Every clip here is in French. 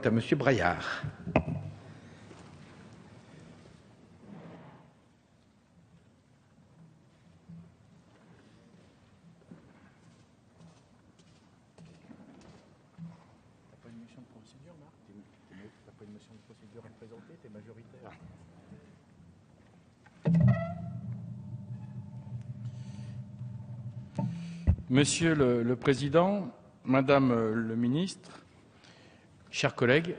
à M. Braillard. Monsieur le Président, Madame le Ministre, chers collègues,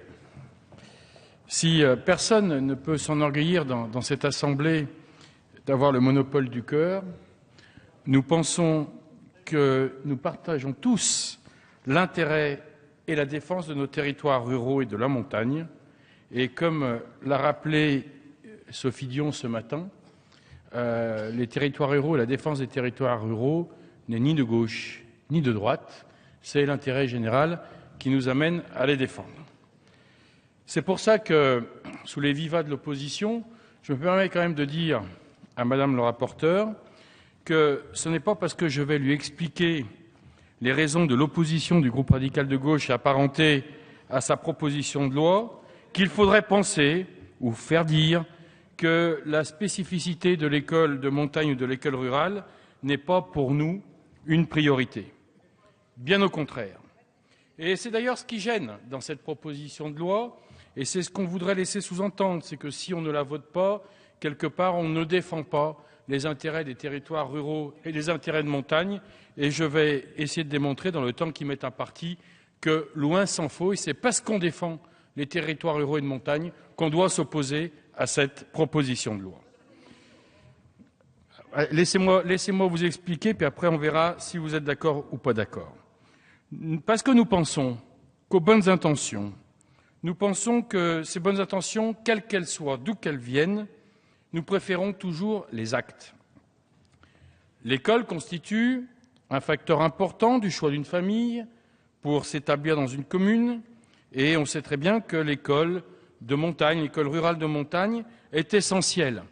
si personne ne peut s'enorgueillir dans cette Assemblée d'avoir le monopole du cœur, nous pensons que nous partageons tous l'intérêt et la défense de nos territoires ruraux et de la montagne. Et comme l'a rappelé Sophie Dion ce matin, les territoires ruraux et la défense des territoires ruraux n'est ni de gauche ni de droite, c'est l'intérêt général qui nous amène à les défendre. C'est pour ça que, sous les vivas de l'opposition, je me permets quand même de dire à Madame le rapporteur que ce n'est pas parce que je vais lui expliquer les raisons de l'opposition du groupe radical de gauche apparentée à sa proposition de loi qu'il faudrait penser ou faire dire que la spécificité de l'école de montagne ou de l'école rurale n'est pas pour nous une priorité. Bien au contraire. Et c'est d'ailleurs ce qui gêne dans cette proposition de loi, et c'est ce qu'on voudrait laisser sous-entendre, c'est que si on ne la vote pas, quelque part on ne défend pas les intérêts des territoires ruraux et les intérêts de montagne, et je vais essayer de démontrer dans le temps qui m'est imparti que loin s'en faut, et c'est parce qu'on défend les territoires ruraux et de montagne qu'on doit s'opposer à cette proposition de loi. Laissez-moi vous expliquer, puis après on verra si vous êtes d'accord ou pas d'accord. Parce que nous pensons qu'aux bonnes intentions, nous pensons que ces bonnes intentions, quelles qu'elles soient, d'où qu'elles viennent, nous préférons toujours les actes. L'école constitue un facteur important du choix d'une famille pour s'établir dans une commune, et on sait très bien que l'école de montagne, l'école rurale de montagne, est essentielle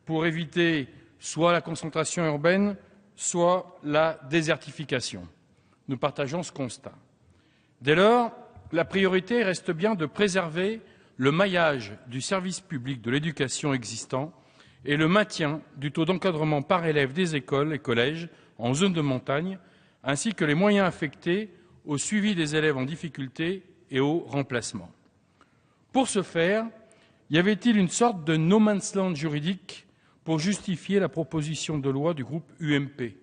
pour éviter soit la concentration urbaine, soit la désertification. Nous partageons ce constat. Dès lors, la priorité reste bien de préserver le maillage du service public de l'éducation existant et le maintien du taux d'encadrement par élève des écoles et collèges en zone de montagne, ainsi que les moyens affectés au suivi des élèves en difficulté et au remplacement. Pour ce faire, y avait-il une sorte de no man's land juridique pour justifier la proposition de loi du groupe UMP?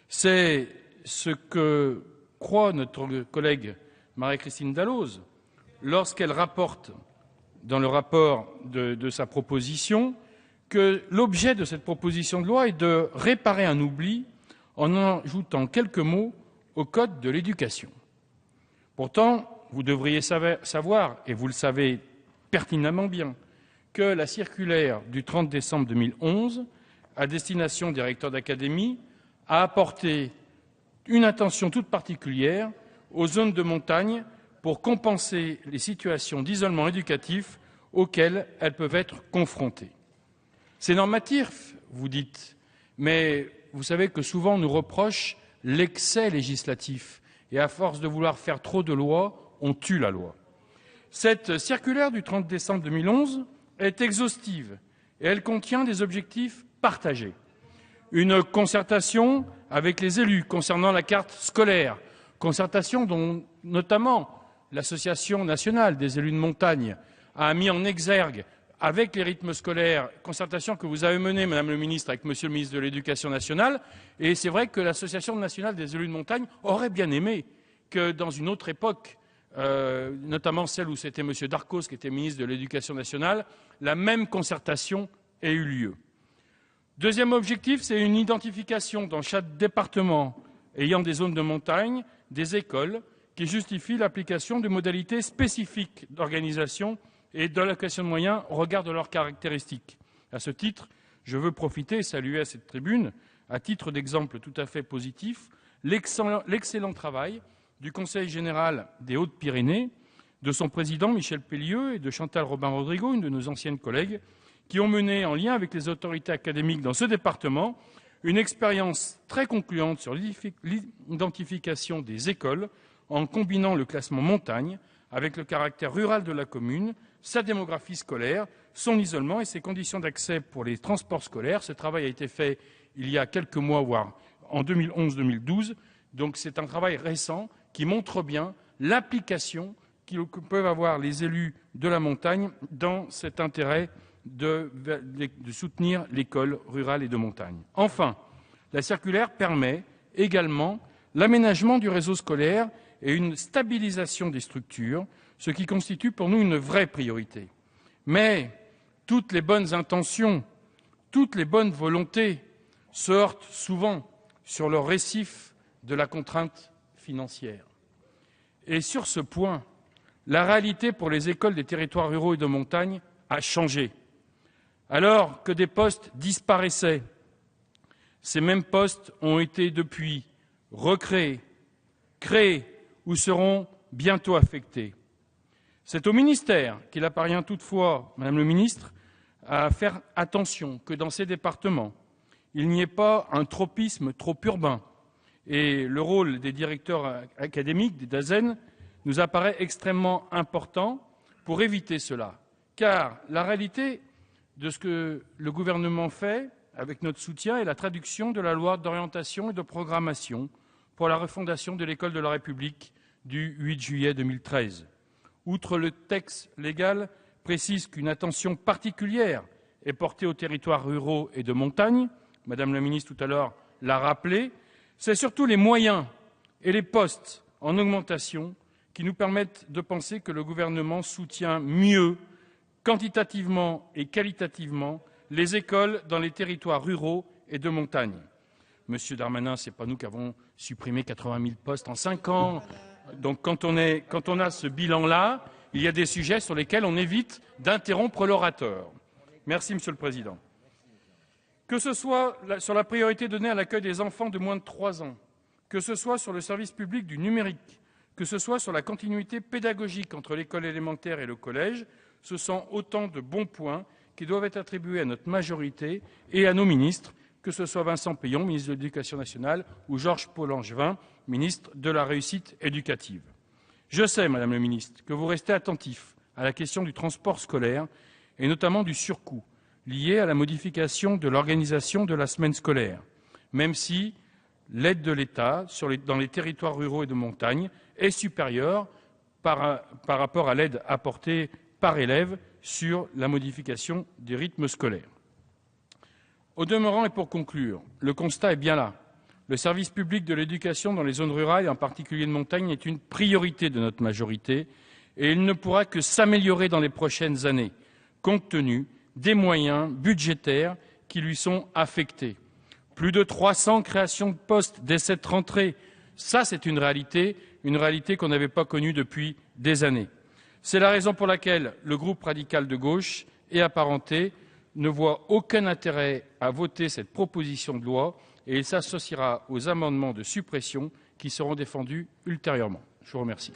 C'est ce que croit notre collègue Marie-Christine Dalloz lorsqu'elle rapporte dans le rapport de sa proposition que l'objet de cette proposition de loi est de réparer un oubli en ajoutant quelques mots au Code de l'éducation. Pourtant, vous devriez savoir, et vous le savez pertinemment bien, que la circulaire du 30 décembre 2011, à destination des recteurs d'académie, a apporté une attention toute particulière aux zones de montagne pour compenser les situations d'isolement éducatif auxquelles elles peuvent être confrontées. C'est normatif, vous dites, mais vous savez que souvent on nous reproche l'excès législatif, et à force de vouloir faire trop de lois, on tue la loi. Cette circulaire du 30 décembre 2011 est exhaustive et elle contient des objectifs partagés. Une concertation avec les élus concernant la carte scolaire, concertation dont notamment l'Association nationale des élus de montagne a mis en exergue avec les rythmes scolaires, concertation que vous avez menée, Madame le Ministre, avec Monsieur le Ministre de l'Éducation nationale, et c'est vrai que l'Association nationale des élus de montagne aurait bien aimé que dans une autre époque, notamment celle où c'était M. Darcos qui était ministre de l'Éducation nationale, la même concertation ait eu lieu. Deuxième objectif, c'est une identification dans chaque département ayant des zones de montagne, des écoles qui justifient l'application de modalités spécifiques d'organisation et d'allocation de moyens au regard de leurs caractéristiques. À ce titre, je veux profiter et saluer à cette tribune, à titre d'exemple tout à fait positif, l'excellent travail du Conseil général des Hautes-Pyrénées, de son président Michel Pellieu et de Chantal Robin-Rodrigo, une de nos anciennes collègues, qui ont mené, en lien avec les autorités académiques dans ce département, une expérience très concluante sur l'identification des écoles en combinant le classement montagne avec le caractère rural de la commune, sa démographie scolaire, son isolement et ses conditions d'accès pour les transports scolaires. Ce travail a été fait il y a quelques mois, voire en 2011-2012. Donc c'est un travail récent qui montre bien l'application que peuvent avoir les élus de la montagne dans cet intérêt de soutenir l'école rurale et de montagne. Enfin, la circulaire permet également l'aménagement du réseau scolaire et une stabilisation des structures, ce qui constitue pour nous une vraie priorité. Mais toutes les bonnes intentions, toutes les bonnes volontés se heurtent souvent sur le récif de la contrainte financière. Et sur ce point, la réalité pour les écoles des territoires ruraux et de montagne a changé. Alors que des postes disparaissaient, ces mêmes postes ont été depuis recréés, créés ou seront bientôt affectés. C'est au ministère qu'il appartient toutefois, Madame le ministre, à faire attention que dans ces départements, il n'y ait pas un tropisme trop urbain. Et le rôle des directeurs académiques, des DAZEN, nous apparaît extrêmement important pour éviter cela. Car la réalité de ce que le gouvernement fait, avec notre soutien, est la traduction de la loi d'orientation et de programmation pour la refondation de l'école de la République du 8 juillet 2013. Outre le texte légal précise qu'une attention particulière est portée aux territoires ruraux et de montagne, Madame la ministre tout à l'heure l'a rappelé, c'est surtout les moyens et les postes en augmentation qui nous permettent de penser que le gouvernement soutient mieux, quantitativement et qualitativement, les écoles dans les territoires ruraux et de montagne. Monsieur Darmanin, ce n'est pas nous qui avons supprimé 80 000 postes en 5 ans. Donc quand on a ce bilan-là, il y a des sujets sur lesquels on évite d'interrompre l'orateur. Merci, Monsieur le Président. Que ce soit sur la priorité donnée à l'accueil des enfants de moins de 3 ans, que ce soit sur le service public du numérique, que ce soit sur la continuité pédagogique entre l'école élémentaire et le collège, ce sont autant de bons points qui doivent être attribués à notre majorité et à nos ministres, que ce soit Vincent Peillon, ministre de l'Éducation nationale, ou Georges Paul-Langevin, ministre de la Réussite éducative. Je sais, Madame le ministre, que vous restez attentif à la question du transport scolaire et notamment du surcoût lié à la modification de l'organisation de la semaine scolaire, même si l'aide de l'État dans les territoires ruraux et de montagne est supérieure par rapport à l'aide apportée par élève sur la modification des rythmes scolaires. Au demeurant, et pour conclure, le constat est bien là. Le service public de l'éducation dans les zones rurales, et en particulier de montagne, est une priorité de notre majorité et il ne pourra que s'améliorer dans les prochaines années, compte tenu des moyens budgétaires qui lui sont affectés. Plus de 300 créations de postes dès cette rentrée, ça c'est une réalité qu'on n'avait pas connue depuis des années. C'est la raison pour laquelle le groupe radical de gauche et apparenté ne voit aucun intérêt à voter cette proposition de loi et il s'associera aux amendements de suppression qui seront défendus ultérieurement. Je vous remercie.